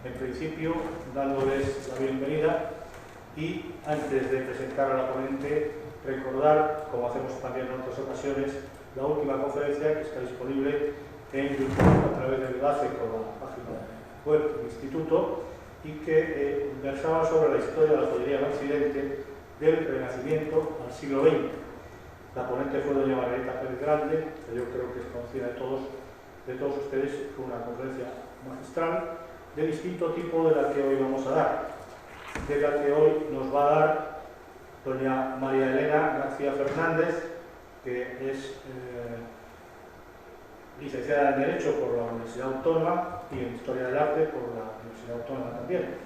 En principio, dándoles la bienvenida y, antes de presentar a la ponente, recordar, como hacemos también en otras ocasiones, la última conferencia que está disponible en YouTube a través del enlace con la página web del Instituto y que versaba sobre la historia de la joyería en Occidente del Renacimiento al siglo XX. La ponente fue doña Margarita Pérez Grande, que yo creo que es conocida de todos ustedes. Fue una conferencia magistral de distinto tipo de la que hoy vamos a dar, de la que hoy nos va a dar doña María Elena García Fernández, que es licenciada en Derecho por la Universidad Autónoma y en Historia del Arte por la Universidad Autónoma también.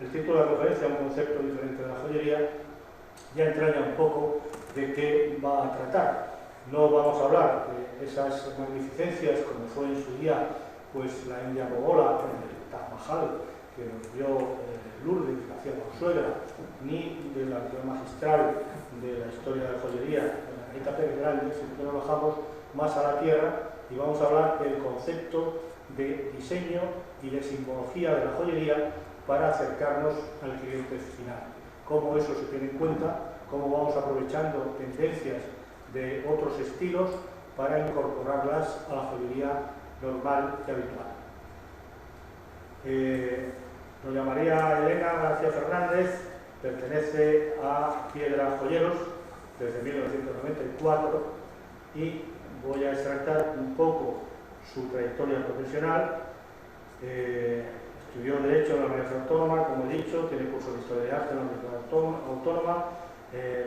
El título de la conferencia, un concepto diferente de la joyería, ya entraña un poco de qué va a tratar. No vamos a hablar de esas magnificencias como fue en su día pues la India Mogola, el Taj Mahal, que nos dio Lourdes García Consuegra, ni de la acción magistral de la historia de la joyería de Margarita Pérez Grande, sino que nos bajamos más a la tierra y vamos a hablar del concepto de diseño y de simbología de la joyería para acercarnos al cliente final. Cómo eso se tiene en cuenta, cómo vamos aprovechando tendencias de otros estilos para incorporarlas a la joyería normal y habitual. Doña María Elena García Fernández pertenece a Piedra Joyeros desde 1994 y voy a extractar un poco su trayectoria profesional. Estudió Derecho en la Universidad Autónoma, como he dicho, tiene curso de Historia de Arte en la Universidad Autónoma,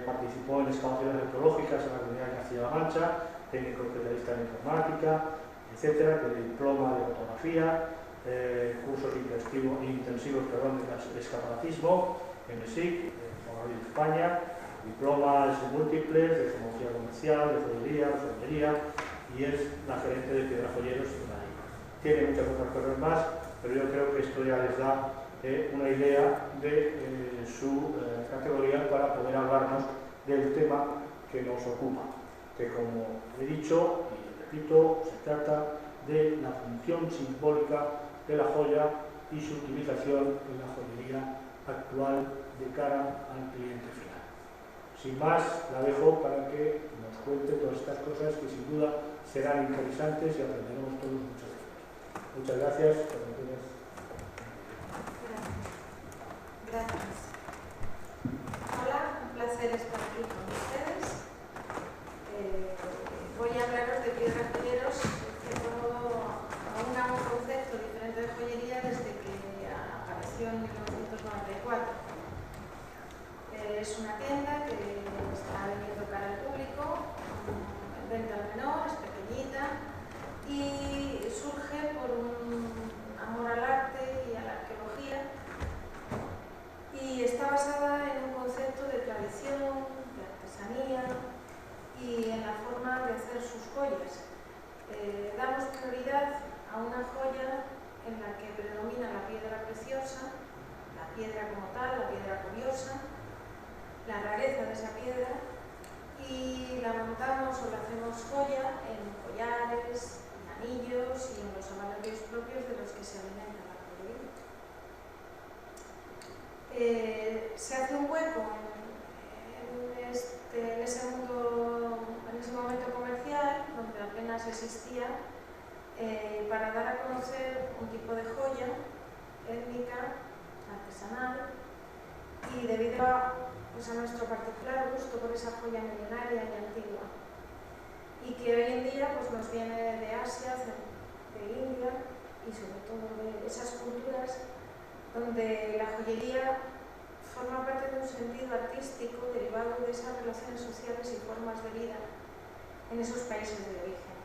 participó en excavaciones arqueológicas en la Comunidad de Castilla-La Mancha, técnico especialista en informática, etcétera, tiene diploma de fotografía, cursos intensivos de escaparatismo en MESIC, en España, diplomas múltiples de tecnología comercial, de joyería, y es la gerente de Piedra Joyeros de Madrid. Tiene muchas otras cosas más, pero yo creo que esto ya les da una idea de su categoría para poder hablarnos del tema que nos ocupa, que, como he dicho y repito, se trata de la función simbólica de la joya y su utilización en la joyería actual de cara al cliente final. Sin más, la dejo para que nos cuente todas estas cosas que sin duda serán interesantes y aprenderemos todos mucho de ellas. Muchas gracias. Gracias. Hola, un placer estar aquí con ustedes. Voy a hablaros de Piedra Joyeros, que aún hago un concepto diferente de joyería desde que apareció en 1994. Es una tienda que está vendiendo cara al público, en venta al menor, es pequeñita y surge por un amor al arte y a la arqueología, y está basada en un concepto de tradición, de artesanía y en la forma de hacer sus joyas. Damos prioridad a una joya en la que predomina la piedra preciosa, la piedra como tal, la piedra curiosa, la rareza de esa piedra, y la montamos o la hacemos joya en collares, en anillos y en los abalorios propios de los que se alimenta la joyería. Se hace un hueco en ese momento comercial, donde apenas existía, para dar a conocer un tipo de joya étnica, artesanal, y debido a nuestro particular gusto por esa joya milenaria y antigua, y que hoy en día nos viene de Asia, de India y sobre todo de esas culturas donde la joyería forma parte de un sentido artístico derivado de esas relaciones sociales y formas de vida en esos países de origen.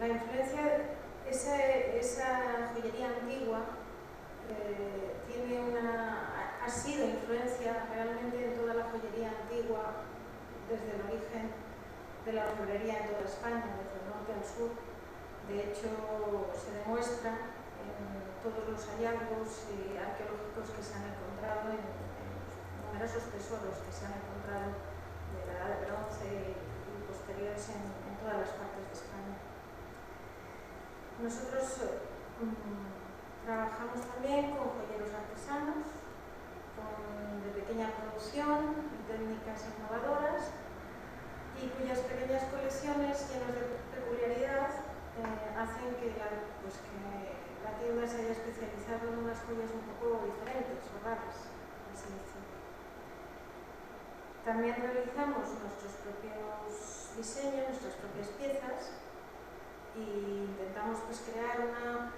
La influencia, esa joyería antigua ha sido influencia realmente en toda la joyería antigua, desde el origen de la orfebrería en toda España, desde el norte al sur. De hecho, se demuestra en todos los hallazgos arqueológicos que se han encontrado, en los numerosos tesoros que se han encontrado de la Edad de Bronce y posteriores en todas las partes de España. Nosotros Trabajamos también con joyeros artesanos, de pequeña producción y técnicas innovadoras, y cuyas pequeñas colecciones llenas de peculiaridad hacen que la tienda se haya especializado en unas joyas un poco diferentes o raras, así decirlo. También realizamos nuestros propios diseños, nuestras propias piezas, y intentamos crear una,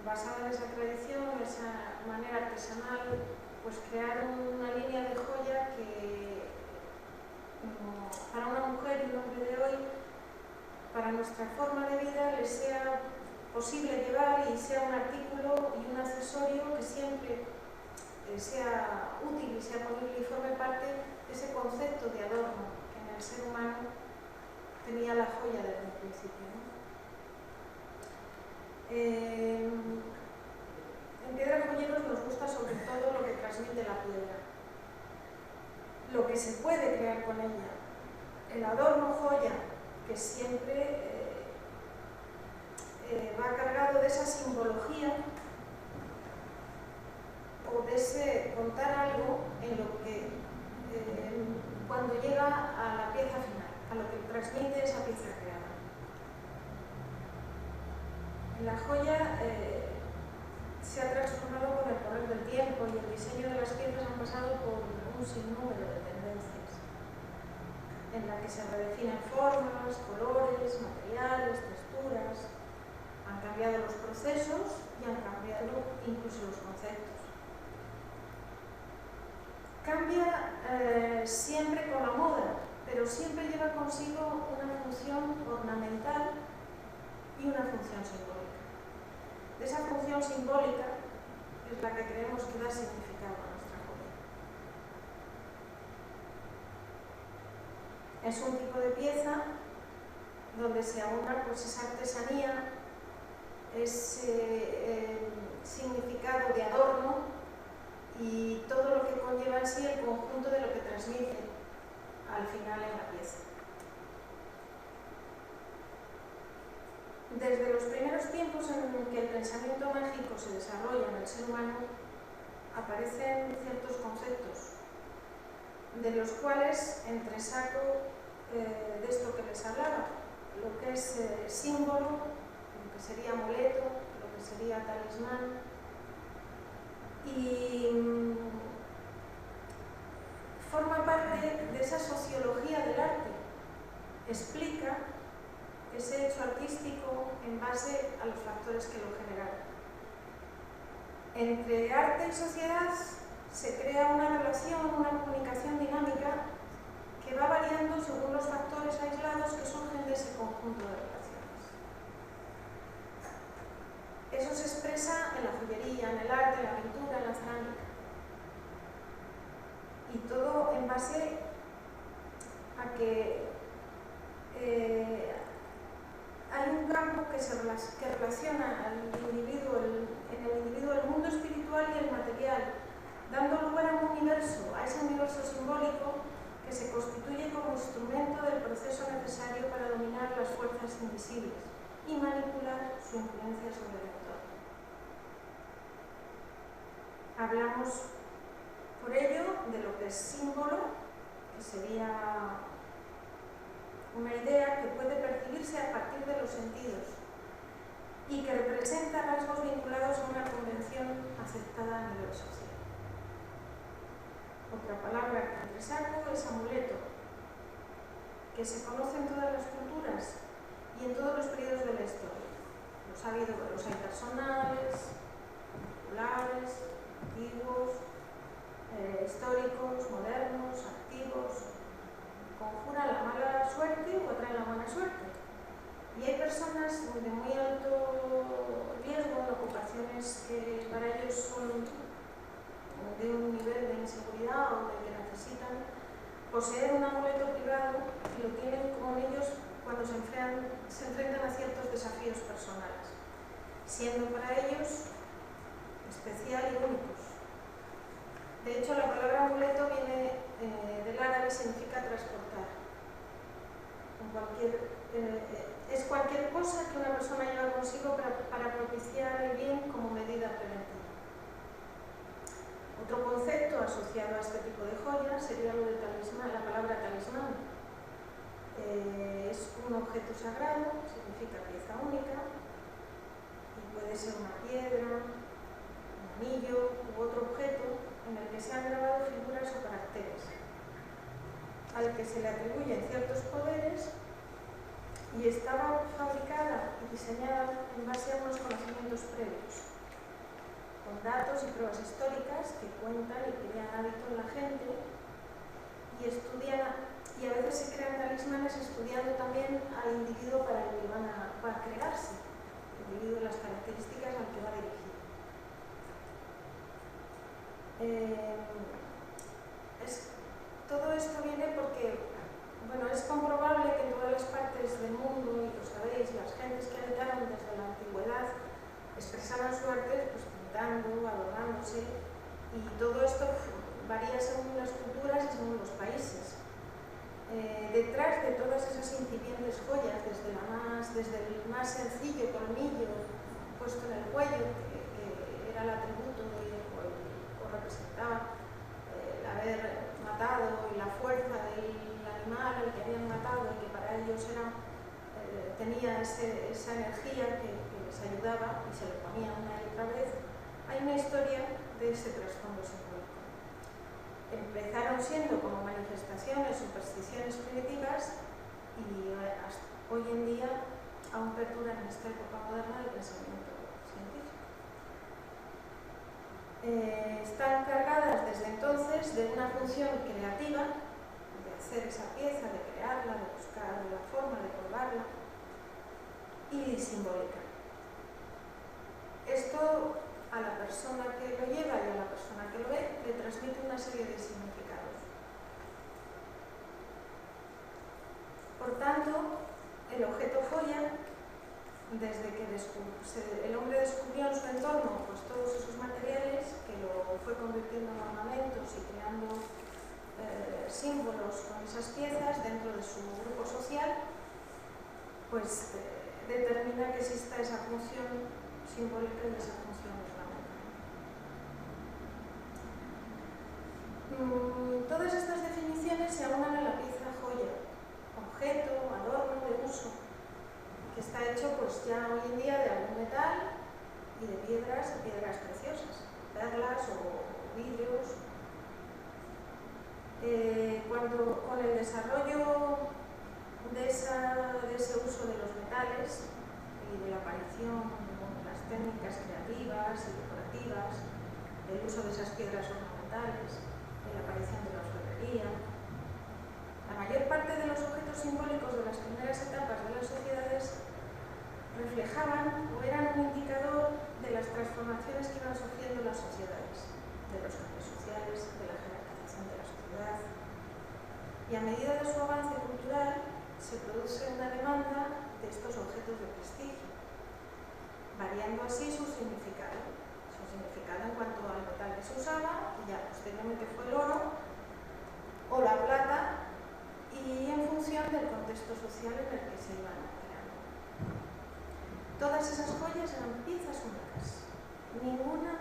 basada en esa tradición, en esa manera artesanal, crear una línea de joya que para una mujer y un hombre de hoy, para nuestra forma de vida, les sea posible llevar y sea un artículo y un accesorio que siempre sea útil y sea ponible y forme parte de ese concepto de adorno que en el ser humano tenía la joya desde el principio, ¿no? En Piedra Joyeros nos gusta sobre todo lo que transmite la piedra, lo que se puede crear con ella, el adorno joya, que siempre va cargado de esa simbología o de ese contar algo en lo que cuando llega a la pieza final, a lo que transmite esa pieza creada. La joya se ha transformado con el correr del tiempo y el diseño de las piezas han pasado por un sinnúmero de tendencias en la que se redefinen formas, colores, materiales, texturas, han cambiado los procesos y han cambiado incluso los conceptos. Cambia siempre con la moda, pero siempre lleva consigo una función ornamental y una función simbólica. De esa función simbólica es la que creemos que da significado a nuestra joya. Es un tipo de pieza donde se aúna esa artesanía, ese significado de adorno y todo lo que conlleva en sí el conjunto de lo que transmite al final en la pieza. Desde los primeros tiempos en que el pensamiento mágico se desarrolla en el ser humano, aparecen ciertos conceptos, de los cuales entresaco de esto que les hablaba, lo que es símbolo, lo que sería amuleto, lo que sería talismán, y forma parte de esa sociología del arte, explica ese hecho artístico en base a los factores que lo generaron. Entre arte y sociedad se crea una relación, una comunicación dinámica que va variando según los factores aislados que surgen de ese conjunto de relaciones. Eso se expresa en la joyería, en el arte, en la pintura, en la cerámica. Y todo en base a que hay un campo que relaciona al individuo, en el individuo el mundo espiritual y el material, dando lugar a un universo, a ese universo simbólico que se constituye como instrumento del proceso necesario para dominar las fuerzas invisibles y manipular su influencia sobre el entorno. Hablamos, por ello, de lo que es símbolo, que sería una idea que puede percibirse a partir de los sentidos y que representa rasgos vinculados a una convención aceptada a nivel social. Otra palabra que entresaco es amuleto, que se conoce en todas las culturas y en todos los periodos de la historia. Los hay personales, populares, antiguos, históricos, modernos, activos. Conjura la mala suerte o atrae la buena suerte. Y hay personas de muy alto riesgo en ocupaciones que para ellos son de un nivel de inseguridad o de que necesitan poseer un amuleto privado y lo tienen con ellos cuando se enfrentan a ciertos desafíos personales, siendo para ellos especial y únicos. De hecho, la palabra amuleto viene del árabe y significa transportar. Un es cualquier cosa que una persona lleva consigo para propiciar el bien como medida preventiva. Otro concepto asociado a este tipo de joyas sería lo de talismán, la palabra talismán. Es un objeto sagrado, significa pieza única, y puede ser una piedra, un anillo u otro objeto en el que se han grabado figuras o caracteres, al que se le atribuyen ciertos poderes y estaba fabricada y diseñada en base a unos conocimientos previos, con datos y pruebas históricas que cuentan y crean hábito en la gente y estudian, y a veces se crean talismanes estudiando también al individuo para el que van a crearse, el individuo, las características al que va dirigido. Todo esto viene porque, bueno, es comprobable que en todas las partes del mundo, y lo sabéis, las gentes que habitaron desde la antigüedad expresaban su arte pues, pintando, adornándose, y todo esto varía según las culturas y según los países. Detrás de todas esas incipientes joyas, desde el más sencillo colmillo puesto en el cuello, que era el atributo o representaba el haber matado y la fuerza del animal al que habían matado y que para ellos tenía esa energía que les ayudaba y se le ponía una y otra vez, hay una historia de ese trasfondo simbólico. Empezaron siendo como manifestaciones, supersticiones primitivas y hasta hoy en día aún perduran en esta época moderna del pensamiento científico. Están cargadas desde entonces de una función creativa, de hacer esa pieza, de crearla, de buscar la forma de colgarla, y simbólica. Esto a la persona que lo lleva y a la persona que lo ve le transmite una serie de significados. Por tanto, el objeto joya, desde que el hombre descubrió en su entorno pues, todos esos materiales, que lo fue convirtiendo en ornamentos y creando símbolos con esas piezas dentro de su grupo social, pues determina que exista esa función simbólica y esa función ornamental. Todas estas definiciones se aunan a la pieza joya, objeto, adorno de uso, que está hecho pues ya hoy en día de algún metal y de piedras preciosas, perlas o vidrios. Cuando con el desarrollo de ese uso de los metales y de la aparición de las técnicas creativas y decorativas, el uso de esas piedras ornamentales, de la aparición de la orfebrería, la mayor parte de los objetos simbólicos de las primeras etapas de las sociedades reflejaban o eran un indicador de las transformaciones que iban sufriendo las sociedades, de los cambios sociales, de la jerarquización de la sociedad. Y a medida de su avance cultural, se produce una demanda de estos objetos de prestigio, variando así su significado en cuanto al metal que se usaba, y ya posteriormente fue el oro o la plata, y en función del contexto social en el que se iban creando. Todas esas joyas eran piezas únicas, ninguna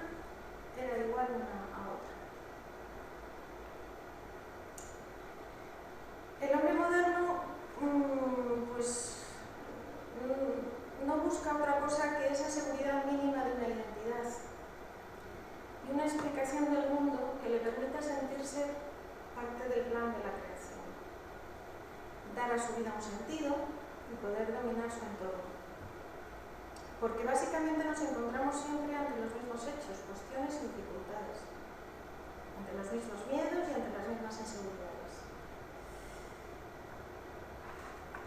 era igual una a otra. El hombre moderno no busca otra cosa que esa seguridad mínima de una identidad y una explicación del mundo que le permita sentirse parte del plan de la creación, dar a su vida un sentido y poder dominar su entorno. Porque básicamente nos encontramos siempre ante los mismos hechos, cuestiones y dificultades, ante los mismos miedos y ante las mismas inseguridades.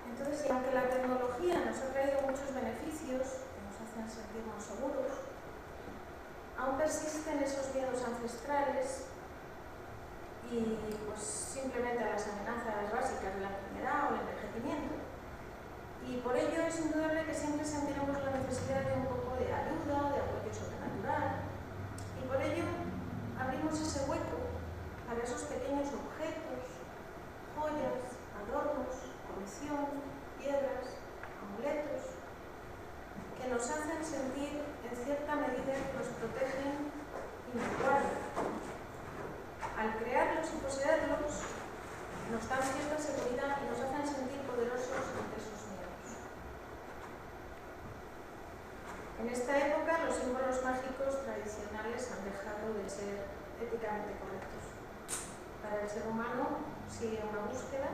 Entonces, y aunque la tecnología nos ha traído muchos beneficios que nos hacen sentirnos seguros, aún persisten esos miedos ancestrales y pues simplemente a las amenazas básicas de la enfermedad o el envejecimiento. Y por ello es indudable que siempre sentiremos la necesidad de un poco de ayuda, de apoyo sobrenatural, y por ello abrimos ese hueco para esos pequeños objetos, joyas, adornos, colección, humano sigue una búsqueda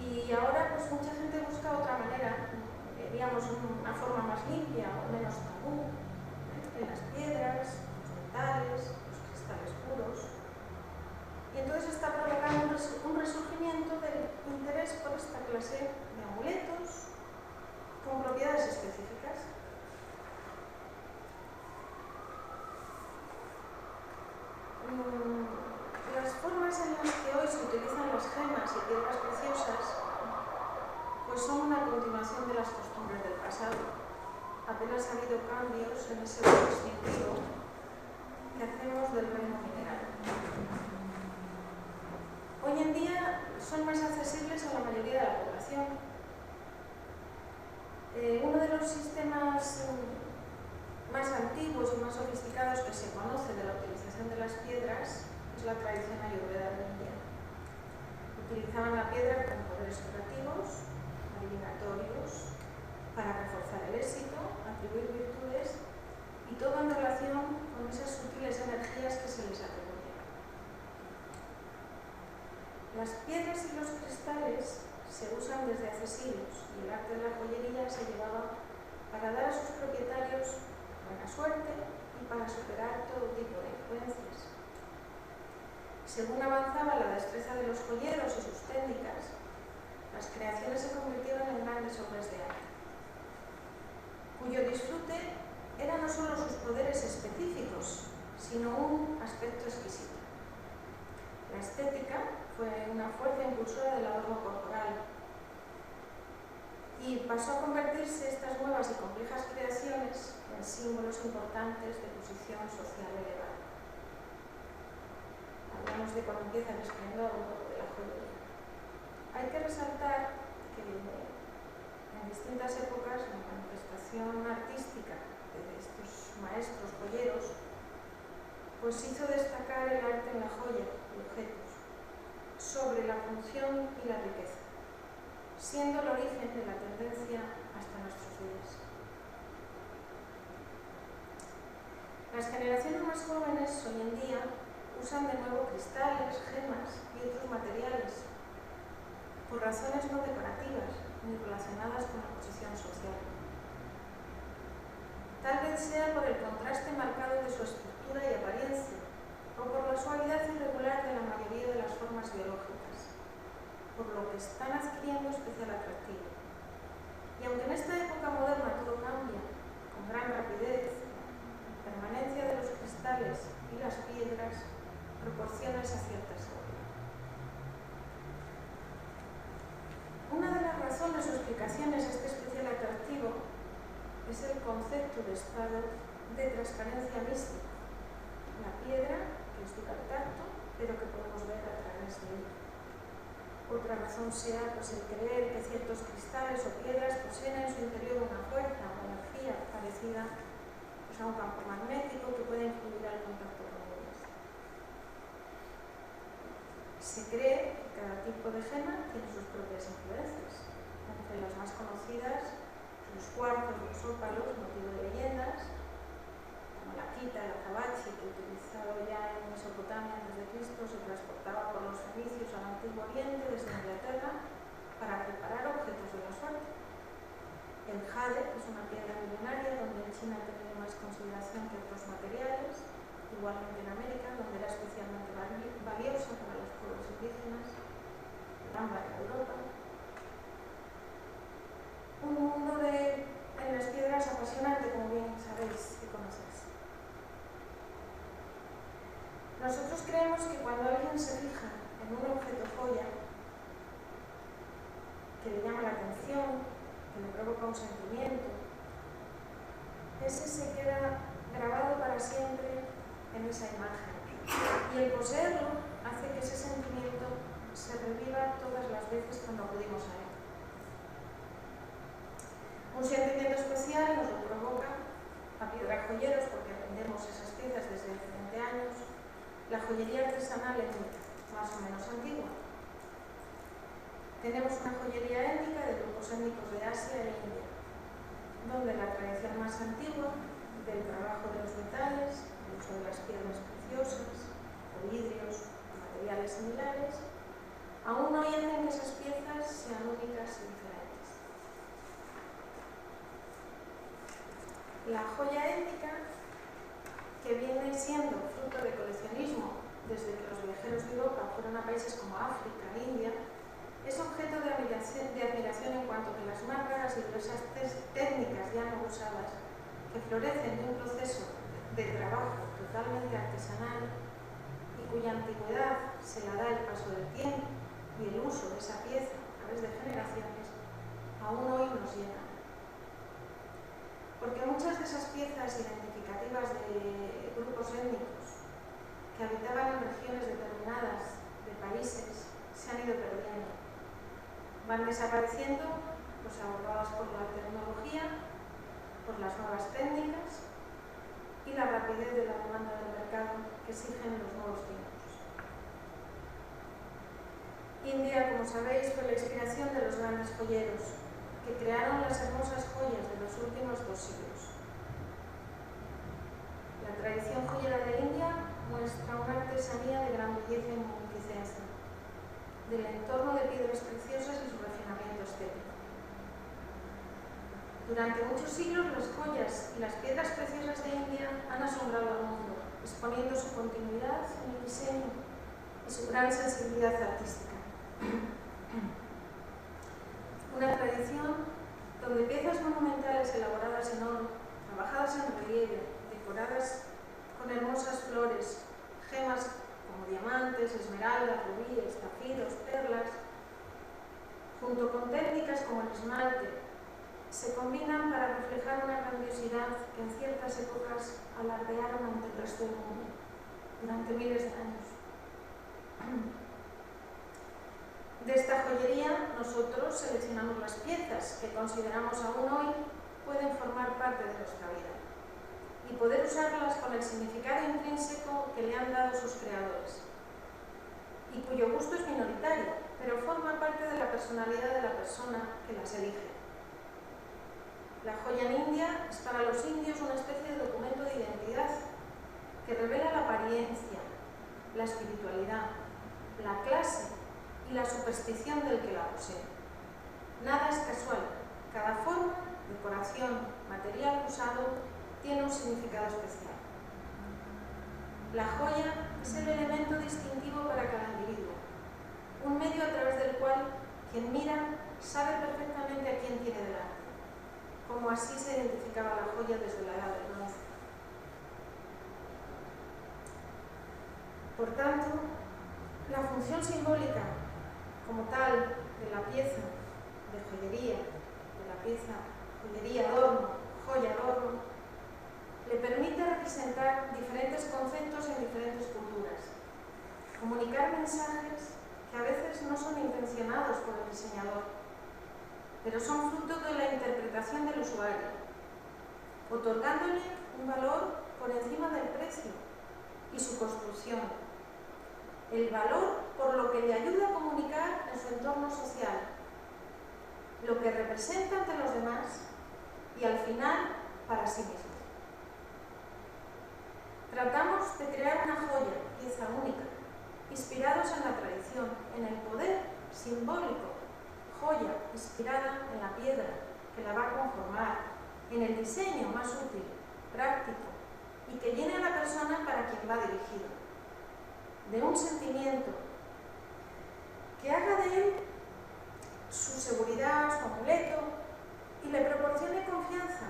y ahora pues mucha gente busca otra manera, digamos una forma más limpia o menos tabú en las piedras, los metales, los cristales puros. Y entonces está provocando un resurgimiento del interés por esta clase de amuletos con propiedades específicas. Las formas en las que hoy se utilizan las gemas y piedras preciosas pues son una continuación de las costumbres del pasado. Apenas ha habido cambios en ese uso distintivo que hacemos del reino mineral. Hoy en día son más accesibles a la mayoría de la población. Uno de los sistemas más antiguos y más sofisticados que se conoce de la utilización de las piedras es la tradición ayurveda de India. Utilizaban la piedra con poderes curativos, adivinatorios, para reforzar el éxito, atribuir virtudes y todo en relación con esas sutiles energías que se les atribuyen. Las piedras y los cristales se usan desde hace siglos y el arte de la joyería se llevaba para dar a sus propietarios buena suerte y para superar todo tipo de influencias. Según avanzaba la destreza de los joyeros y sus técnicas, las creaciones se convirtieron en grandes obras de arte, cuyo disfrute era no solo sus poderes específicos, sino un aspecto exquisito. La estética fue una fuerza impulsora del adorno corporal y pasó a convertirse estas nuevas y complejas creaciones en símbolos importantes de posición social elevada. Hablamos de cuando empieza el esplendor de la joyería. Hay que resaltar que en distintas épocas la manifestación artística de estos maestros joyeros pues hizo destacar el arte en la joya y objetos sobre la función y la riqueza, siendo el origen de la tendencia hasta nuestros días. Las generaciones más jóvenes hoy en día usan de nuevo cristales, gemas y otros materiales por razones no decorativas ni relacionadas con la posición social. Tal vez sea por el contraste marcado de su estructura y apariencia, o por la suavidad irregular de la mayoría de las formas biológicas, por lo que están adquiriendo especial atractivo. Y aunque en esta época moderna todo cambia con gran rapidez, la permanencia de los cristales y las piedras proporciona esa cierta seguridad. Una de las razones o explicaciones a este especial atractivo es el concepto de estado de transparencia mística. La piedra, que es dura al tacto, pero que podemos ver a través de ella. Otra razón sea pues, el creer que ciertos cristales o piedras poseen en su interior una fuerza o energía parecida pues, a un campo magnético que puede influir al contacto con ellas. Se cree que cada tipo de gema tiene sus propias influencias. Entre las más conocidas, los cuarzos, los ópalos, motivo de leyendas, como la quita, el azabache, que utilizado ya en Mesopotamia antes de Cristo, se transportaba por los fenicios al Antiguo Oriente desde Inglaterra para preparar objetos de la suerte. El jade es una piedra milenaria donde en China ha tenido más consideración que otros materiales, igualmente en América, donde era especialmente valiosa para los pueblos indígenas, el ámbar en Europa. Un mundo en las piedras apasionante, como bien sabéis y conocéis. Nosotros creemos que cuando alguien se fija en un objeto joya que le llama la atención, que le provoca un sentimiento, ese se queda grabado para siempre en esa imagen. Y el poseerlo hace que ese sentimiento se reviva todas las veces cuando acudimos a él. Un sentimiento especial nos lo provoca a Piedra Joyeros porque vendemos esas piezas desde hace 20 años, la joyería artesanal étnica, más o menos antigua. Tenemos una joyería étnica de grupos étnicos de Asia e India, donde la tradición más antigua del trabajo de los metales, el uso de las piedras preciosas, o vidrios, materiales similares, aún hoy hacen que esas piezas sean únicas y diferentes. La joya étnica, que viene siendo fruto de coleccionismo desde que los viajeros de Europa fueron a países como África e India, es objeto de admiración en cuanto que las más raras y diversas técnicas ya no usadas, que florecen de un proceso de trabajo totalmente artesanal y cuya antigüedad se la da el paso del tiempo y el uso de esa pieza a través de generaciones, aún hoy nos llenan. Porque muchas de esas piezas identificativas de grupos étnicos que habitaban en regiones determinadas de países se han ido perdiendo. Van desapareciendo, pues abordadas por la tecnología, por las nuevas técnicas y la rapidez de la demanda del mercado que exigen los nuevos tiempos. India, como sabéis, fue la inspiración de los grandes joyeros que crearon las hermosas joyas de los últimos 2 siglos. La tradición joyera de India muestra una artesanía de gran belleza y magnificencia, del entorno de piedras preciosas y su refinamiento estético. Durante muchos siglos las joyas y las piedras preciosas de India han asombrado al mundo, exponiendo su continuidad en el diseño y su gran sensibilidad artística. Una tradición donde piezas monumentales elaboradas en oro, trabajadas en relieve, decoradas con hermosas flores, gemas como diamantes, esmeraldas, rubíes, zafiros, perlas, junto con técnicas como el esmalte, se combinan para reflejar una grandiosidad que en ciertas épocas alardearon ante el resto del mundo durante miles de años. De esta joyería nosotros seleccionamos las piezas que consideramos aún hoy pueden formar parte de nuestra vida y poder usarlas con el significado intrínseco que le han dado sus creadores y cuyo gusto es minoritario, pero forma parte de la personalidad de la persona que las elige. La joya en India es para los indios una especie de documento de identidad que revela la apariencia, la espiritualidad, la clase y la superstición del que la posee. Nada es casual, cada forma, decoración, material usado tiene un significado especial. La joya es el elemento distintivo para cada individuo, un medio a través del cual quien mira sabe perfectamente a quién tiene delante, como así se identificaba la joya desde la edad del bronce. Por tanto, la función simbólica como tal de la pieza de joyería, de la pieza joyería adorno, joya adorno, le permite representar diferentes conceptos en diferentes culturas, comunicar mensajes que a veces no son intencionados por el diseñador, pero son fruto de la interpretación del usuario, otorgándole un valor por encima del precio y su construcción. El valor por lo que le ayuda a comunicar en su entorno social, lo que representa ante los demás y al final para sí mismo. Tratamos de crear una joya, pieza única, inspirados en la tradición, en el poder simbólico, joya inspirada en la piedra que la va a conformar, en el diseño más útil, práctico y que llene a la persona para quien va dirigido, de un sentimiento que haga de él su seguridad, su amuleto y le proporcione confianza,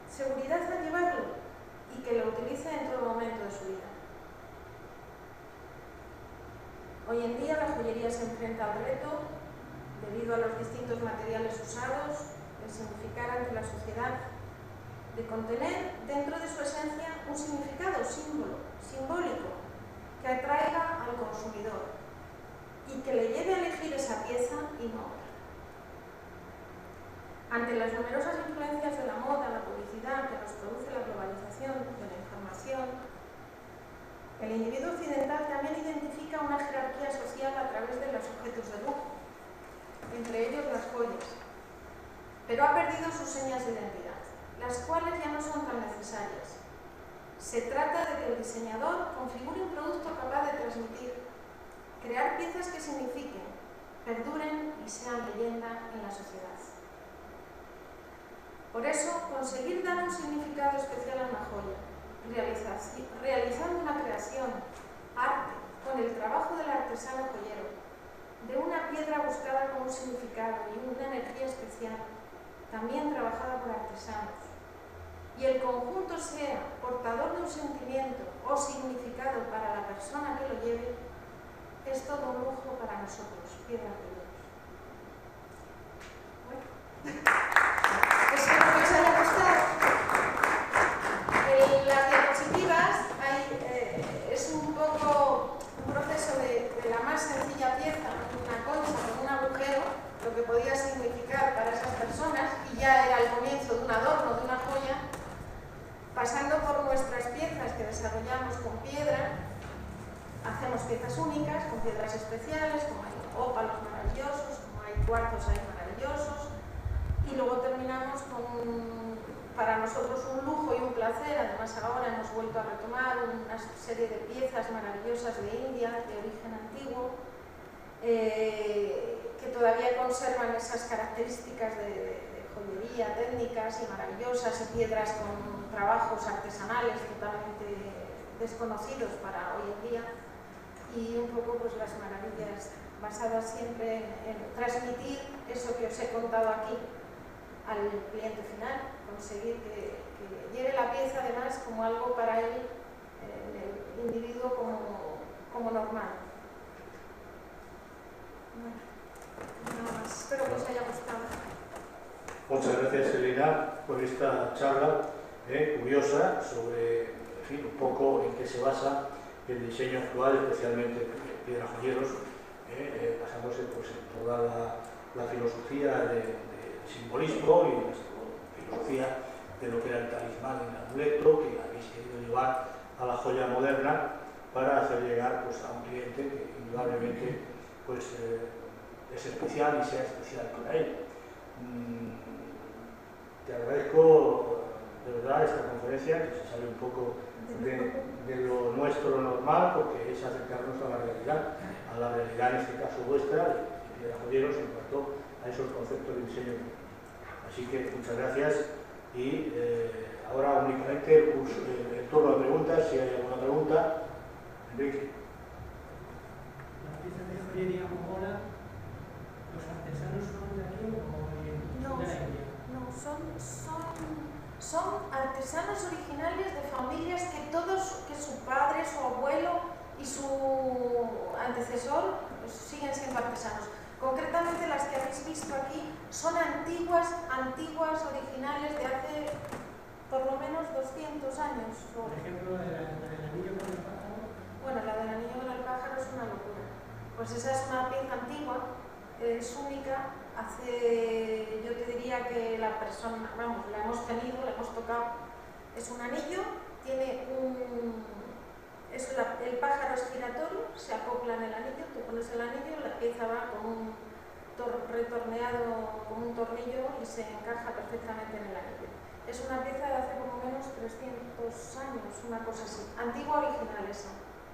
seguridad al llevarlo y que lo utilice en todo momento de su vida. Hoy en día la joyería se enfrenta al reto, debido a los distintos materiales usados, de significar ante la sociedad, de contener dentro de su esencia un significado simbólico que atraiga al consumidor y que le lleve a elegir esa pieza y no otra. Ante las numerosas influencias de la moda, la publicidad que nos produce la globalización de la información, el individuo occidental también identifica una jerarquía social a través de los objetos de lujo, entre ellos las joyas, pero ha perdido sus señas de identidad, las cuales ya no son tan necesarias. Se trata de que el diseñador configure un producto capaz de transmitir crear piezas que signifiquen, perduren y sean leyenda en la sociedad. Por eso, conseguir dar un significado especial a una joya, realizando una creación, arte, con el trabajo del artesano joyero, de una piedra buscada con un significado y una energía especial, también trabajada por artesanos, y el conjunto sea portador de un sentimiento o significado para la persona que lo lleve, es todo un lujo para nosotros, Piedra Joyeros. Bueno, espero que os haya gustado. En las diapositivas es un poco un proceso de la más sencilla pieza, una concha con un agujero, lo que podía significar para esas personas, y ya era el comienzo de un adorno, de una joya, pasando por nuestras piezas que desarrollamos con piedra. Hacemos piezas únicas, con piedras especiales, como hay ópalos maravillosos, como hay cuarzos ahí maravillosos, y luego terminamos con, para nosotros, un lujo y un placer. Además, ahora hemos vuelto a retomar una serie de piezas maravillosas de India, de origen antiguo, que todavía conservan esas características de joyería, técnicas y maravillosas, y piedras con trabajos artesanales totalmente desconocidos para hoy en día, y un poco pues las maravillas basadas siempre en transmitir eso que os he contado aquí al cliente final, conseguir que lleve la pieza además como algo para él, el individuo, como normal. Bueno, nada más, espero que os haya gustado. Muchas gracias, Elena, por esta charla curiosa sobre, en fin, un poco en qué se basa el diseño actual, especialmente Piedra Joyeros, basándose pues, en toda la filosofía del simbolismo y la filosofía de lo que era el talismán, el amuleto, que habéis querido llevar a la joya moderna para hacer llegar pues, a un cliente que indudablemente pues, es especial y sea especial para él. Te agradezco de verdad esta conferencia, que se sale un poco de lo nuestro, lo normal, porque es acercarnos a la realidad en este caso vuestra, de Piedra Joyeros, en cuanto a esos conceptos de diseño. Así que muchas gracias y ahora únicamente el turno de preguntas, si hay alguna pregunta. Enrique. Las piezas de joyería mogola, ¿los artesanos son de aquí o de la India? No, son artesanos originales de familias que su padre, su abuelo y su antecesor pues, siguen siendo artesanos. Concretamente las que habéis visto aquí son antiguas, originales de hace por lo menos 200 años. Por ejemplo, la del anillo con el pájaro. Bueno, la del anillo con el pájaro es una locura. Pues esa es una pieza antigua, es única. Yo te diría que la persona, vamos, la hemos tenido, la hemos tocado. Es un anillo, tiene el pájaro es giratorio, se acopla en el anillo, tú pones el anillo, la pieza va con un retorneado con un tornillo y se encaja perfectamente en el anillo. Es una pieza de hace por lo menos 300 años, una cosa así. Antigua, original esa.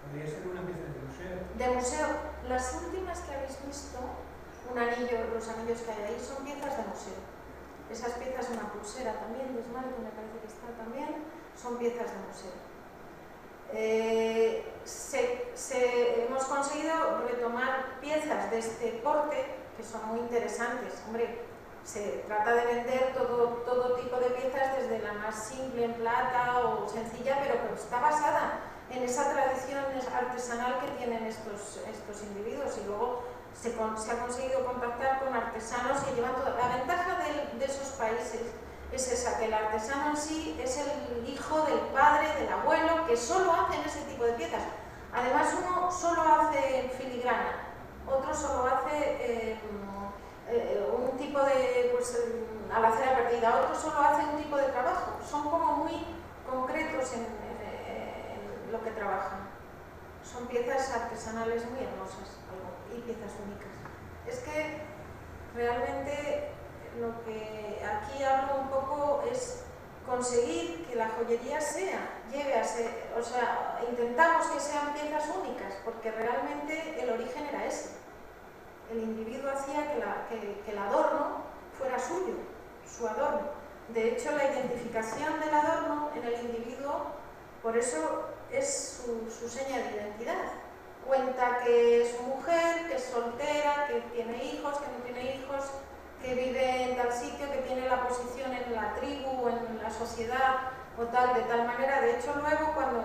Podría ser una pieza de museo. De museo. Las últimas que habéis visto, un anillo, los anillos que hay ahí, son piezas de museo. Esas piezas, una pulsera también, de esmalte, me parece que está también, son piezas de museo. Hemos conseguido retomar piezas de este porte que son muy interesantes. Hombre, se trata de vender todo tipo de piezas, desde la más simple en plata o sencilla, pero que está basada en esa tradición artesanal que tienen estos individuos, y luego se ha conseguido contactar con artesanos que llevan toda la ventaja de esos países. Es esa, que el artesano en sí es el hijo del padre, del abuelo, que solo hacen ese tipo de piezas. Además, uno solo hace filigrana, otro solo hace un tipo de, a la cera perdida, otro solo hace un tipo de trabajo. Son como muy concretos en lo que trabajan. Son piezas artesanales muy hermosas y piezas únicas. Es que realmente lo que aquí hablo un poco es conseguir que la joyería lleve a ser, o sea, intentamos que sean piezas únicas, porque realmente el origen era ese. El individuo hacía que el adorno fuera suyo, su adorno. De hecho, la identificación del adorno en el individuo, por eso es su seña de identidad. Cuenta que es mujer, que es soltera, que tiene hijos, que no tiene hijos, que vive en tal sitio, que tiene la posición en la tribu o en la sociedad o tal, de tal manera. De hecho, luego cuando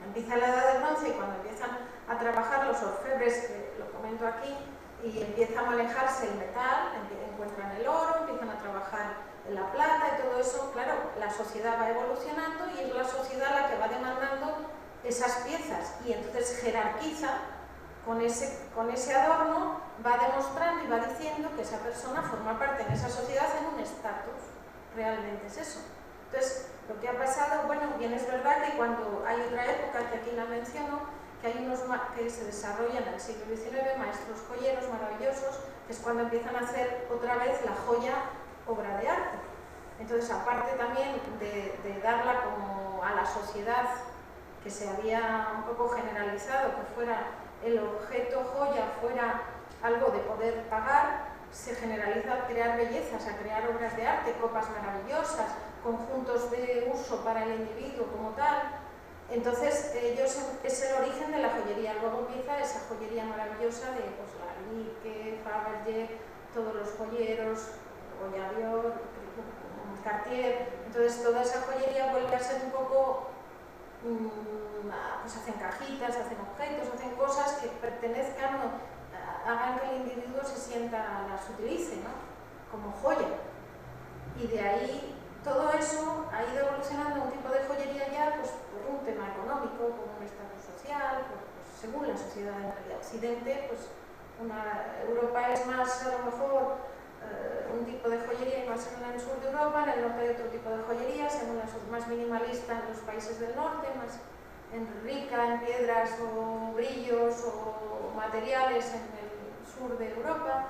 empieza la Edad del Bronce y cuando empiezan a trabajar los orfebres, que lo comento aquí, y empieza a manejarse el metal, encuentran el oro, empiezan a trabajar en la plata y todo eso, claro, la sociedad va evolucionando y es la sociedad la que va demandando esas piezas y entonces jerarquiza con ese adorno, va demostrando y va diciendo que esa persona forma parte en esa sociedad en un estatus, realmente es eso. Entonces, lo que ha pasado, bueno, bien es verdad que cuando hay otra época, que aquí la menciono, que hay unos que se desarrollan en el siglo XIX, maestros joyeros maravillosos, que es cuando empiezan a hacer otra vez la joya obra de arte. Entonces, aparte también de darla como a la sociedad que se había un poco generalizado, que fuera el objeto joya, fuera algo de poder pagar, se generaliza a crear bellezas, a crear obras de arte, copas maravillosas, conjuntos de uso para el individuo como tal. Entonces, es el origen de la joyería. Luego empieza esa joyería maravillosa de pues, Lalique, Fabergé, todos los joyeros, Goya Dior, Cartier. Entonces, toda esa joyería vuelve a ser un poco, pues hacen cajitas, hacen objetos, hacen cosas que pertenezcan, hagan que el individuo se sienta, las utilice, ¿no? Como joya. Y de ahí, todo eso ha ido evolucionando a un tipo de joyería ya, pues por un tema económico, por un estatus social, pues, según la sociedad de Occidente, pues Europa es más, a lo mejor, un tipo de joyería y más en el sur de Europa, en el norte hay otro tipo de joyería, según la más minimalista en los países del norte, más rica en piedras o brillos o materiales en el sur de Europa.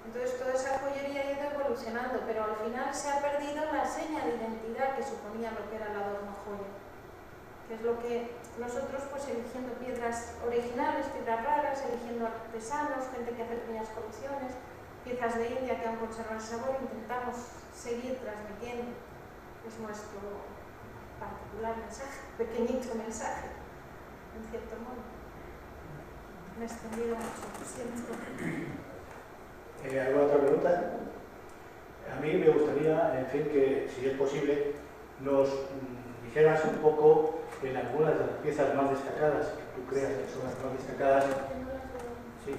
Entonces toda esa joyería ha ido evolucionando, pero al final se ha perdido la seña de identidad que suponía lo que era el adorno joya, que es lo que nosotros, pues eligiendo piedras originales, piedras raras, eligiendo artesanos, gente que hace pequeñas colecciones, piezas de India que han conservado el sabor, intentamos seguir transmitiendo. Es nuestro particular mensaje, pequeñito mensaje, en cierto modo. Me he extendido mucho, lo siento. ¿Alguna otra pregunta? A mí me gustaría, en fin, que si es posible, nos dijeras un poco en algunas de las piezas más destacadas, que tú creas que son las más destacadas. Sí,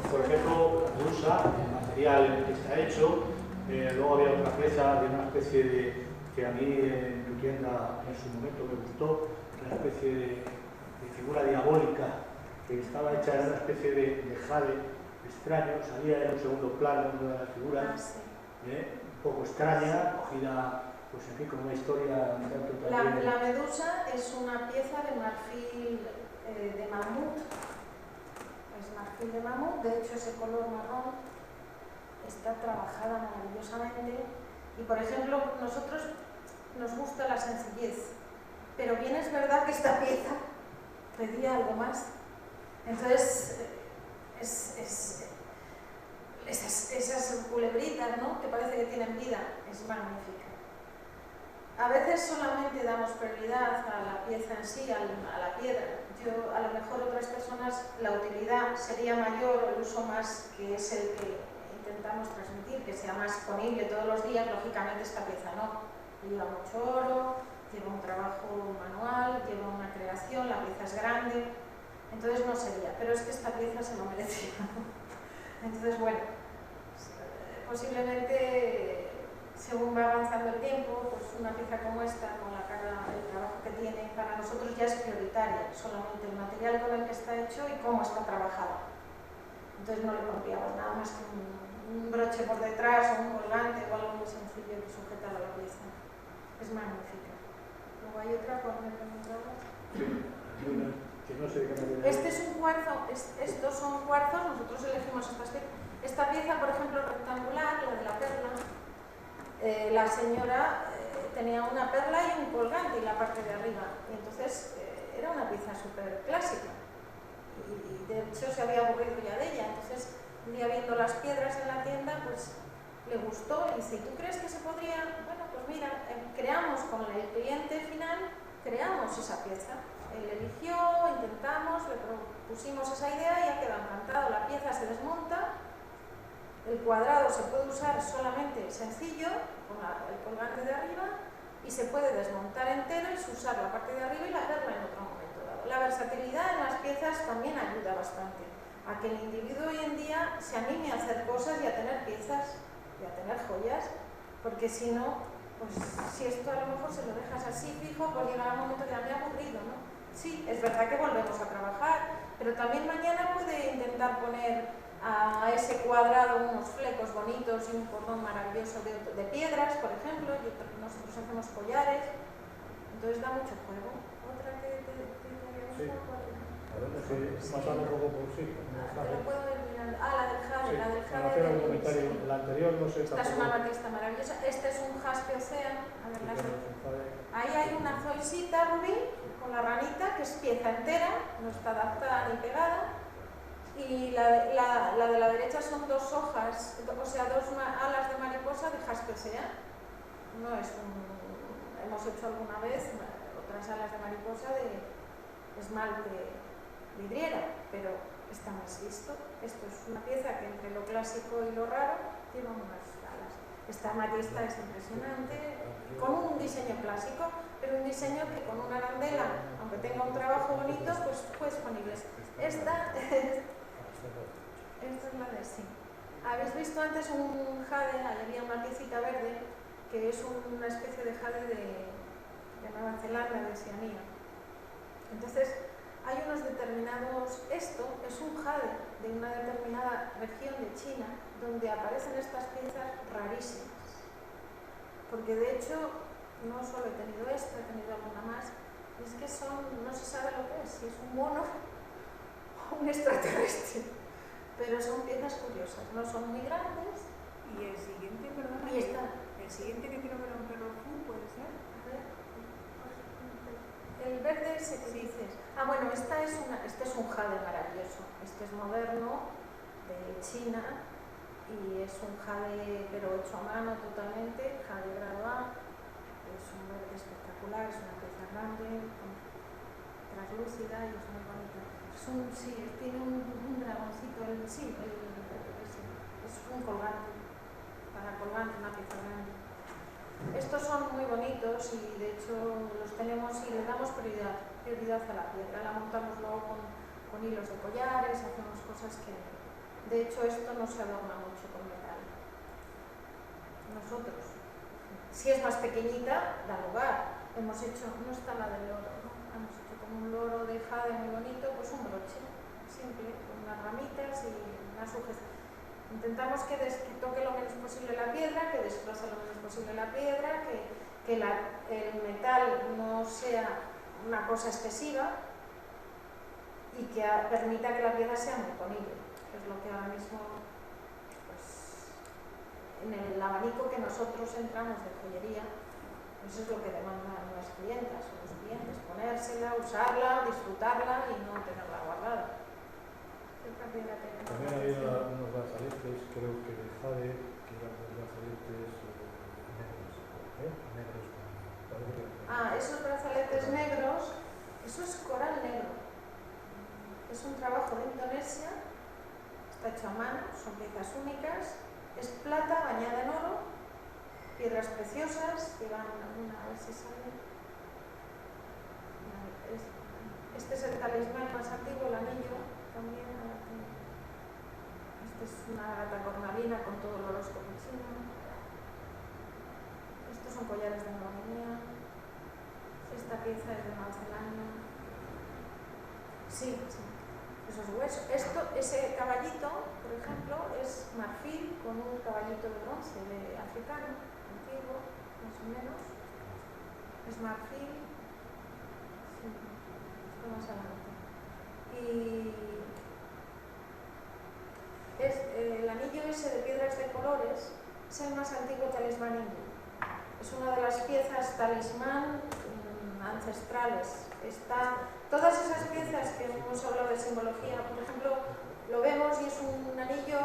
por ejemplo, la blusa, el material en el que está hecho. Luego había otra pieza de una especie de, que a mí en tu tienda en su momento me gustó, una especie de figura diabólica que estaba hecha en una especie de jade extraño, salía en un segundo plano una de las figuras, un poco extraña, cogida, pues en fin, con una historia un tanto también. La medusa es una pieza de marfil de mamut, es marfil de mamut, de hecho ese color marrón está trabajada maravillosamente y, por ejemplo, nosotros nos gusta la sencillez, pero bien es verdad que esta pieza pedía algo más. Entonces, esas culebritas, ¿no?, que parece que tienen vida, es magnífica. A veces solamente damos prioridad a la pieza en sí, a la piedra. A lo mejor otras personas la utilidad sería mayor, el uso más, que es el que intentamos transmitir, que sea más disponible todos los días. Lógicamente esta pieza no, lleva mucho oro, lleva un trabajo manual, lleva una creación, la pieza es grande, entonces no sería, pero es que esta pieza se lo merecía. Entonces, bueno, posiblemente según va avanzando el tiempo, pues una pieza como esta, con la cara, el trabajo que tiene, para nosotros ya es prioritaria, solamente el material con el que está hecho y cómo está trabajado. Entonces no le pondríamos nada más que un broche por detrás o un colgante o algo muy sencillo que sujetara la pieza. Es magnífica. Luego hay otra, por me preguntaba. Que no sé de qué manera. Este es un cuarzo, estos son cuarzos, nosotros elegimos esta pieza, por ejemplo, rectangular, la de la perla. La señora tenía una perla y un colgante en la parte de arriba. Y entonces era una pieza súper clásica. Y de hecho se había aburrido ya de ella. Entonces, un día viendo las piedras en la tienda, pues le gustó y dice, ¿y tú crees que se podría? Bueno, pues mira, creamos con el cliente final, creamos esa pieza. Él eligió, intentamos, le propusimos esa idea y ha quedado encantado. La pieza se desmonta, el cuadrado se puede usar solamente sencillo, con el colgante de arriba, y se puede desmontar entero y usar la parte de arriba y la perla en otro momento dado. La versatilidad en las piezas también ayuda bastante a que el individuo hoy en día se anime a hacer cosas y a tener piezas y a tener joyas, porque si no, pues si esto a lo mejor se lo dejas así fijo, pues llegará un momento que ya me ha aburrido, ¿no? Sí, es verdad que volvemos a trabajar, pero también mañana puede intentar poner a ese cuadrado unos flecos bonitos y un cordón maravilloso de piedras, por ejemplo, y nosotros hacemos collares, entonces da mucho juego. Otra que te Sí. A ver, pasando un poco por sí. te lo puedo eliminar. La del jade, Sí, la del para jade. hacer un comentario, el anterior no sé. Esta es una amatista maravillosa, este es un jaspe océano. A ver, ahí hay una zoisita rubí con la ranita, que es pieza entera, no está adaptada ni pegada. Y la de la derecha son dos hojas, o sea, dos alas de mariposa de jaspe océano. No es hemos hecho alguna vez otras alas de mariposa de esmalte vidriera, pero está más visto. Esto es una pieza que entre lo clásico y lo raro tiene unas alas. Esta amatista es impresionante, con un diseño clásico, pero un diseño que con una arandela, aunque tenga un trabajo bonito, pues puedes ponerles. Esta es la de sí. Habéis visto antes un jade, ahí había una piecita verde, que es una especie de jade de Nueva Zelanda, de Oceanía. Entonces, hay unos determinados, esto es un jade de una determinada región de China, donde aparecen estas piezas rarísimas. Porque de hecho, no solo he tenido esta, he tenido alguna más, y es que no se sabe lo que es, si es un mono o un extraterrestre. Pero son piezas curiosas, no son muy grandes. Y el siguiente, perdona, Y esta. el siguiente que creo que era un perro azul, ¿puede ser? El verde ese que dices. Bueno, este es un jade maravilloso. Este es moderno, de China, y es un jade pero hecho a mano totalmente, jade grado A. Es un verde espectacular, es una pieza grande, translúcida y es muy bonita. Tiene un dragoncito, es un colgante, para colgante, una pieza grande. Estos son muy bonitos y de hecho los tenemos y le damos prioridad a la piedra. La montamos luego con hilos de collares, hacemos cosas que... De hecho esto no se adorna mucho con metal. Nosotros, si es más pequeñita, da lugar. Hemos hecho, no está la del loro, ¿no? Hemos hecho con un loro de jade muy bonito, pues un broche simple, con unas ramitas y una sujeción. Intentamos que toque lo menos posible la piedra, que destroce lo menos posible la piedra, que el metal no sea una cosa excesiva y que permita que la piedra sea muy ponible, que es lo que ahora mismo, pues, en el abanico que nosotros entramos de joyería, eso es lo que demandan las clientas o los clientes, ponérsela, usarla, disfrutarla y no tenerla guardada. También había unos brazaletes, creo que de jade, que eran unos brazaletes negros. Esos brazaletes negros, eso es coral negro. Es un trabajo de Indonesia, está hecho a mano, son piezas únicas, es plata bañada en oro, piedras preciosas, llevan alguna, a ver si sale. Este es el talismán más antiguo, el anillo, también. Esta es una gata cornalina con todo el horóscopo chino. Estos son collares de Nueva Guinea. Esta pieza es de Nueva Zelanda. Sí. Esos huesos. Ese caballito, por ejemplo, es marfil con un caballito de bronce de africano, antiguo, más o menos. Es marfil. Sí, esto más adelante. Y el anillo ese de piedras de colores es el más antiguo talismán hindú. Es una de las piezas talismán ancestrales, está todas esas piezas que hemos hablado de simbología, por ejemplo, lo vemos y es un anillo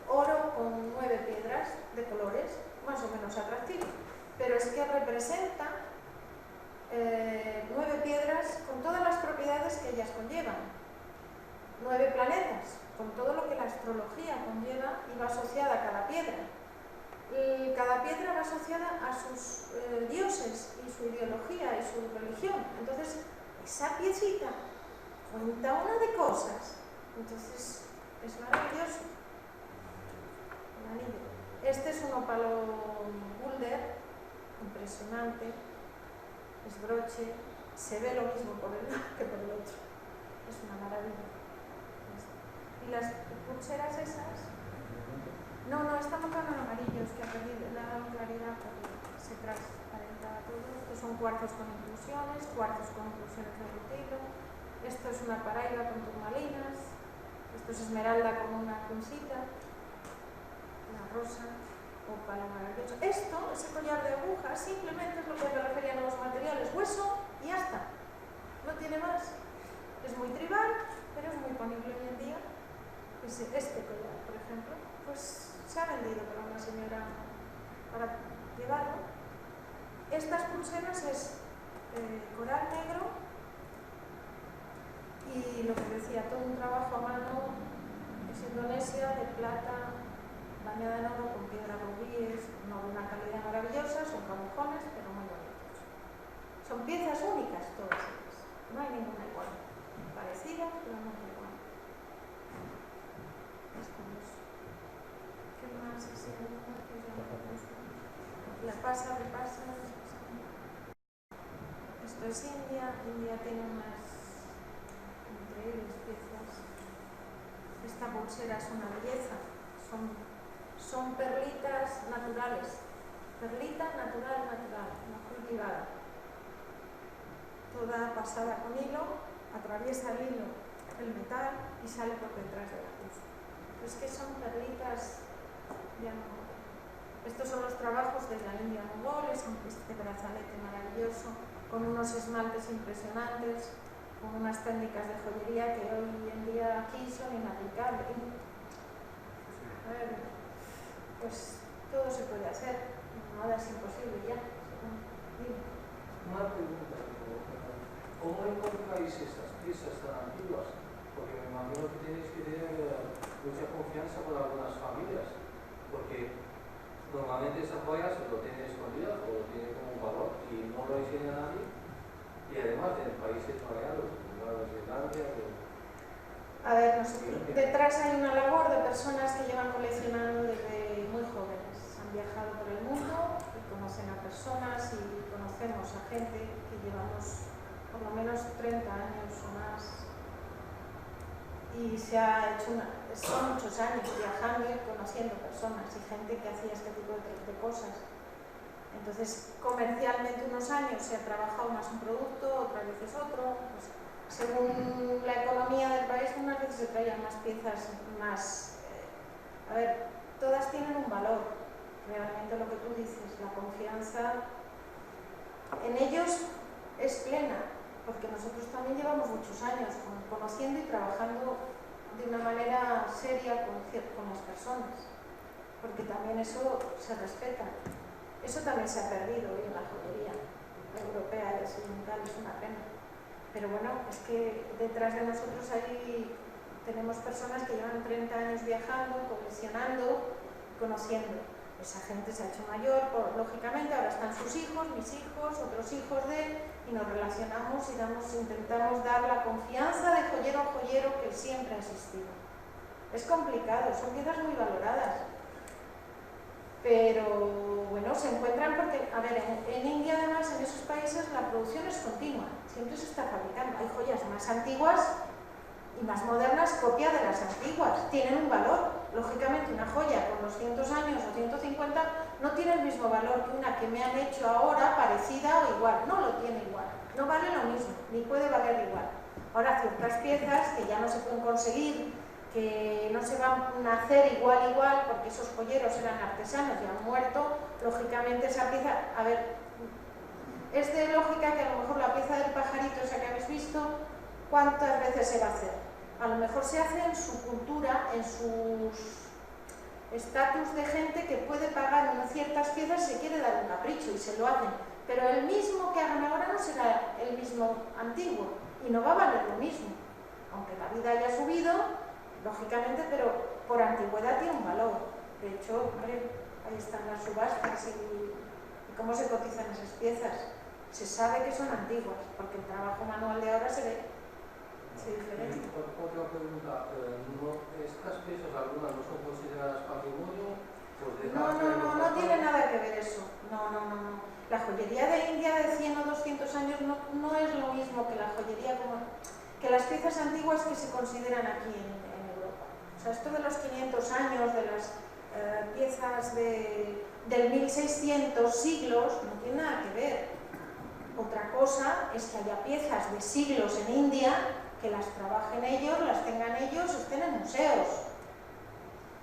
oro con 9 piedras de colores, más o menos atractivo, pero es que representa 9 piedras con todas las propiedades que ellas conllevan, 9 planetas, con todo lo que la astrología conlleva y va asociada a cada piedra. Y cada piedra va asociada a sus dioses y su ideología y su religión. Entonces, esa piecita cuenta una de cosas. Entonces, es maravilloso el anillo. Este es un ópalo Boulder, impresionante, es broche, se ve lo mismo por el lado que por el otro. Es una maravilla. Y las pulseras esas... No, estamos con amarillos, que ha perdido la claridad porque se transparenta todo. Estos son cuarzos con inclusiones de rutilo. Esto es una paraiba con turmalinas. Esto es esmeralda con una crucita. Una rosa, ópalo maravilloso. Esto, ese collar de agujas, simplemente es lo que me refería a nuevos materiales, hueso y ya está. No tiene más. Es muy tribal, pero es muy ponible hoy en día. Este collar, por ejemplo, pues se ha vendido para una señora para llevarlo. Estas pulseras es coral negro y lo que decía, todo un trabajo a mano, es Indonesia, de plata, bañada en oro con piedra rubíes, no de una calidad maravillosa, son cabujones, pero muy bonitos. Son piezas únicas todas ellas, no hay ninguna igual, parecida, pero no igual. ¿Qué más? La repasa. Esto es India. India tiene unas increíbles piezas. Esta pulsera es una belleza. Son perlitas naturales. Perlita natural, no cultivada. Toda pasada con hilo, atraviesa el hilo el metal y sale por detrás de la pieza. Es que son perlitas ya no. Estos son los trabajos de la India mongol, este brazalete maravilloso, con unos esmaltes impresionantes, con unas técnicas de joyería que hoy en día aquí son inaplicables. A ver, pues todo se puede hacer, nada es imposible ya. Una pregunta, ¿cómo encontráis estas piezas tan antiguas? Porque me imagino que tenéis que tener mucha confianza con algunas familias, porque normalmente esa joya se lo tiene escondida o lo tiene como un valor y no lo enseña a nadie, y además en países variados, como Islandia. A ver, detrás hay una labor de personas que llevan coleccionando desde muy jóvenes, han viajado por el mundo y conocen a personas y conocemos a gente que llevamos por lo menos 30 años o más. Y se ha hecho son muchos años viajando y conociendo personas y gente que hacía este tipo de cosas. Entonces, comercialmente unos años se ha trabajado más un producto, otras veces otro. Pues, según la economía del país, unas veces se traían más piezas, más... a ver, todas tienen un valor. Realmente lo que tú dices, la confianza en ellos es plena. Porque nosotros también llevamos muchos años conociendo y trabajando de una manera seria con las personas, porque también eso se respeta. Eso también se ha perdido hoy en la joyería europea y occidental, es una pena. Pero bueno, es que detrás de nosotros tenemos personas que llevan 30 años viajando, coleccionando, conociendo. Esa gente se ha hecho mayor, lógicamente, ahora están sus hijos, mis hijos, otros hijos de él, y nos relacionamos y intentamos dar la confianza de joyero a joyero que siempre ha existido. Es complicado, son piezas muy valoradas, pero bueno, se encuentran porque, a ver, en India además, en esos países la producción es continua, siempre se está fabricando. Hay joyas más antiguas y más modernas, copia de las antiguas, tienen un valor. Lógicamente una joya con 200 años o 150 no tiene el mismo valor que una que me han hecho ahora parecida o igual, no lo tiene igual, no vale lo mismo, ni puede valer igual. Ahora ciertas piezas que ya no se pueden conseguir, que no se van a hacer igual, porque esos joyeros eran artesanos y han muerto, lógicamente esa pieza, a ver, Es de lógica que a lo mejor la pieza del pajarito esa que habéis visto, ¿cuántas veces se va a hacer? A lo mejor se hace en su cultura, en sus estatus de gente que puede pagar unas ciertas piezas y se quiere dar un capricho y se lo hacen. Pero el mismo que hagan ahora no será el mismo antiguo y no va a valer lo mismo. Aunque la vida haya subido, lógicamente, pero por antigüedad tiene un valor. De hecho, hombre, ahí están las subastas y cómo se cotizan esas piezas. Se sabe que son antiguas, porque el trabajo manual de ahora se ve diferente. Otra pregunta, ¿estas piezas algunas no son consideradas patrimonio? Pues no tiene nada que ver eso. No. La joyería de India de 100 o 200 años no es lo mismo que la joyería que las piezas antiguas que se consideran aquí en Europa. O sea, esto de los 500 años, de las piezas del 1600 siglos, no tiene nada que ver. Otra cosa es que haya piezas de siglos en India, que las trabajen ellos, las tengan ellos, estén en museos.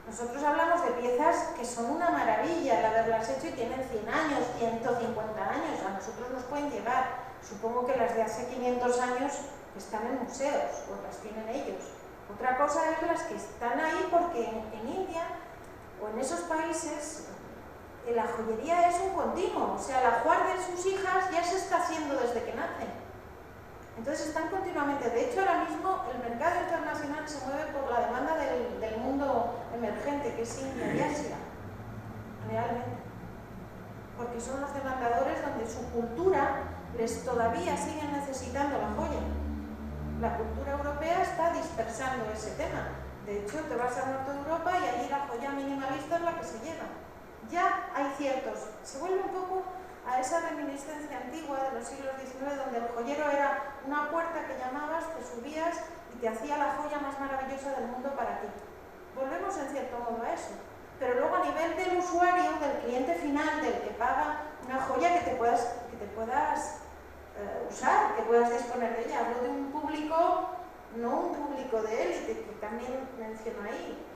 Nosotros hablamos de piezas que son una maravilla al haberlas hecho y tienen 100 años, 150 años, a nosotros nos pueden llegar. Supongo que las de hace 500 años están en museos o las tienen ellos. Otra cosa es las que están ahí porque en India o en esos países la joyería es un continuo, o sea, el ajuar de sus hijas ya se está haciendo desde que nacen. Entonces están continuamente, de hecho ahora mismo el mercado internacional se mueve por la demanda del mundo emergente, que es India y Asia, realmente. Porque son los demandadores donde su cultura les todavía siguen necesitando la joya. La cultura europea está dispersando ese tema. De hecho, te vas al norte de Europa y allí la joya minimalista es la que se lleva. Ya hay ciertos, se vuelve un poco a esa reminiscencia antigua de los siglos XIX, donde el joyero era una puerta que llamabas, te subías y te hacía la joya más maravillosa del mundo para ti. Volvemos en cierto modo a eso. Pero luego a nivel del usuario, del cliente final, del que paga una joya que te puedas usar, que puedas disponer de ella. Hablo de un público, no un público de élite, que también menciono ahí.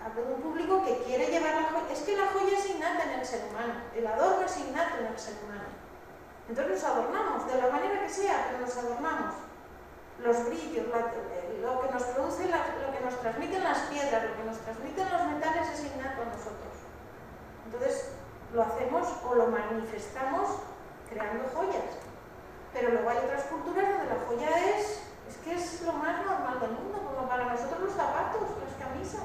Hablo de un público que quiere llevar la joya. Es que la joya es innata en el ser humano, el adorno es innato en el ser humano. Entonces nos adornamos, de la manera que sea, pero nos adornamos. Los brillos, lo que nos produce, lo que nos transmiten las piedras, lo que nos transmiten los metales es innato a nosotros. Entonces lo hacemos o lo manifestamos creando joyas. Pero luego hay otras culturas donde la joya es que es lo más normal del mundo, como para nosotros los zapatos, las camisas.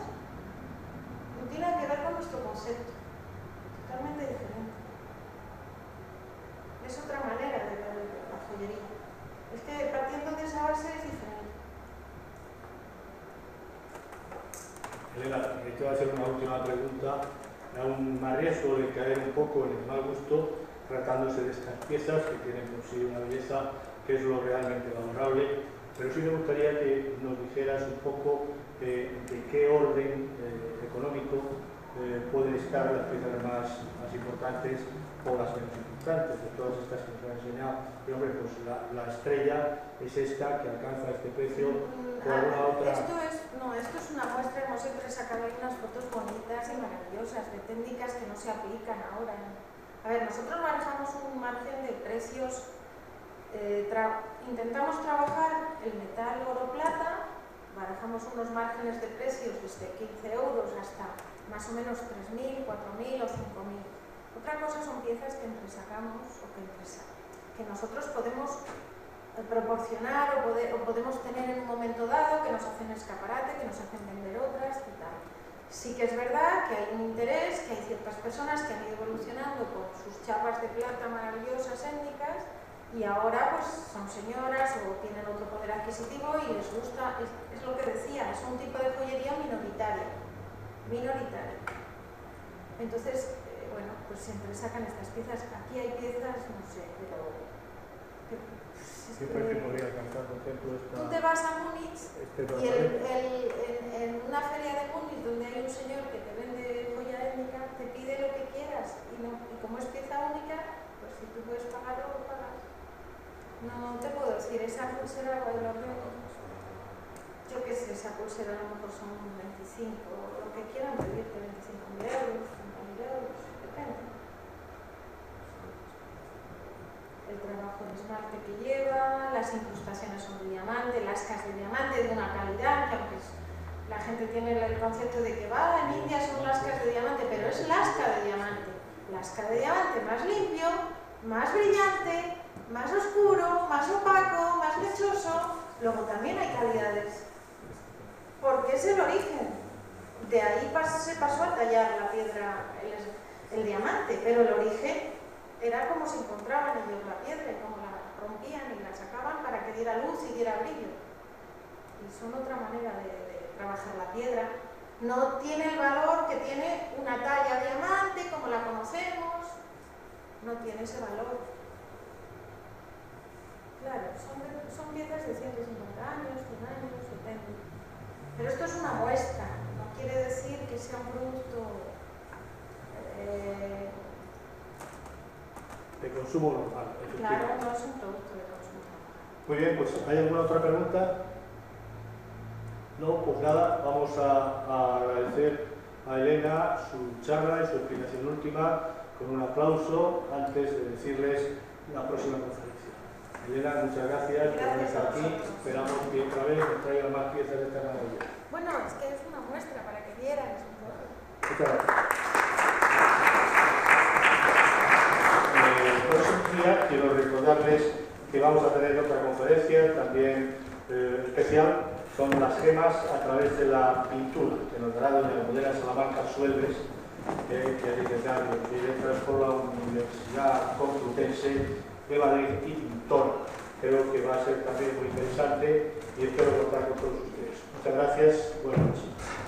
No tiene que ver con nuestro concepto, totalmente diferente. Es otra manera de ver la joyería. Es que partiendo de esa base es diferente. Elena, te voy a hacer una última pregunta. Aún me arriesgo de caer un poco en el mal gusto tratándose de estas piezas que tienen por sí una belleza que es lo realmente valorable, pero sí me gustaría que nos dijeras un poco de qué orden económico pueden estar las piezas más importantes o las menos importantes de todas estas que nos han enseñado. Y hombre, pues la estrella es esta que alcanza este precio o alguna otra. Esto es una muestra, hemos siempre sacado ahí unas fotos bonitas y maravillosas de técnicas que no se aplican ahora. A ver, nosotros manejamos un margen de precios, intentamos trabajar el metal oro-plata, barajamos unos márgenes de precios desde 15 euros hasta más o menos 3.000, 4.000 o 5.000. Otra cosa son piezas que entresacamos o que nosotros podemos proporcionar o podemos tener en un momento dado, que nos hacen escaparate, que nos hacen vender otras y tal. Sí que es verdad que hay un interés, que hay ciertas personas que han ido evolucionando con sus chapas de plata maravillosas étnicas y ahora pues son señoras o tienen otro poder adquisitivo y les gusta, es lo que decía, es un tipo de joyería minoritaria. Entonces, bueno, pues siempre sacan estas piezas. Aquí hay piezas, no sé, pero... ¿Qué precio podría alcanzar, por ejemplo, esta? Tú te vas a Múnich y en una feria de Múnich donde hay un señor que te vende joya étnica, te pide lo que quieras y como es pieza única, pues si tú puedes pagarlo, lo pagas. No te puedo decir, esa pulsera o el orden, yo qué sé, esa pulsera a lo mejor son 25, o lo que quieran pedirte, 25.000 euros, 30.000 euros, depende. el trabajo de esmalte que lleva, las incrustaciones son de diamante, lascas de diamante de una calidad que aunque la gente tiene el concepto de que va, en India son lascas de diamante, pero es lasca de diamante. Lasca de diamante más limpio, más brillante, más oscuro, más opaco, más lechoso. Luego también hay calidades, porque es el origen. De ahí se pasó a tallar la piedra, el diamante, pero el origen era como se encontraban ellos la piedra y cómo la rompían y la sacaban para que diera luz y diera brillo. Y son otra manera de trabajar la piedra. No tiene el valor que tiene una talla diamante como la conocemos, no tiene ese valor. Claro, son piezas de 150 años, 100 años, depende. Pero esto es una muestra, no quiere decir que sea un producto de consumo normal. claro, no es un producto de consumo normal. Muy bien, pues ¿hay alguna otra pregunta? No, pues nada, vamos a agradecer a Elena su charla y su explicación última con un aplauso antes de decirles la próxima conferencia. Elena, muchas gracias por estar aquí. Esperamos que otra vez nos traigan más piezas de esta maravilla. Bueno, es que es una muestra para que vieran. Muchas gracias. El próximo día quiero recordarles que vamos a tener otra conferencia también especial. Son las gemas a través de la pintura que nos dará doña Almudena Salamanca Suelves, que es licenciada en Letras por la Universidad Complutense de Madrid y pintora. Creo que va a ser también muy interesante y espero contar con todos ustedes. Muchas gracias. Buenas noches.